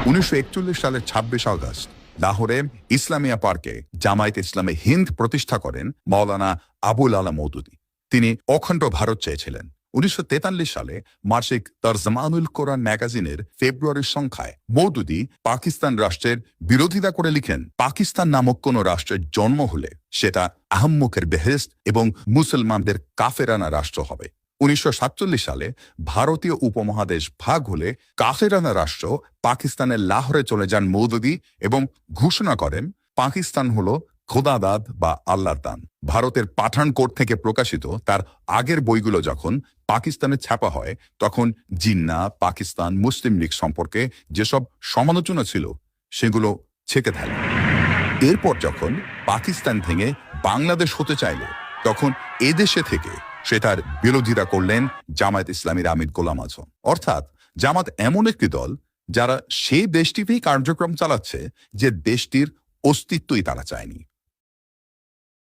1941 সালের 26 আগস্ট লাহোরে ইসলামিয়া পার্কে জামায়াতে ইসলামে হিন্দ প্রতিষ্ঠা করেন মাওলানা আবুল আলা মওদুদী। তিনি অখণ্ড ভারত চেয়েছিলেন। 1943 সালে মাসিক তরজমানুল কোরআন ম্যাগাজিনের ফেব্রুয়ারির সংখ্যায় মওদুদী পাকিস্তান রাষ্ট্রের বিরোধিতা করে লিখেন, পাকিস্তান নামক কোন রাষ্ট্রের জন্ম হলে সেটা আহম্মকের বেহেশত এবং মুসলমানদের কাফেরানা রাষ্ট্র হবে। 1947 সালে ভারতীয় উপমহাদেশ ভাগ হলে কাফেরানা রাষ্ট্র পাকিস্তানের লাহোরে চলে যান মওদুদী এবং ঘোষণা করেন পাকিস্তান হল খোদাদাদ বা আল্লাহর দান। ভারতের পাঠানকোট থেকে প্রকাশিত তার আগের বইগুলো যখন পাকিস্তানে ছাপা হয় তখন জিন্নাহ, পাকিস্তান, মুসলিম লীগ সম্পর্কে যেসব সমালোচনা ছিল সেগুলো ছেঁকে থাকে। এরপর যখন পাকিস্তান ভেঙে বাংলাদেশ হতে চাইল তখন এদেশে থেকে সে তার বিরোধিতা করলেন জামায়াত ইসলামীর আমির গোলাম আজম। অর্থাৎ জামাত এমন একটি দল যারা সেই দেশটিতেই কার্যক্রম চালাচ্ছে যে দেশটির অস্তিত্বই তারা চায়নি।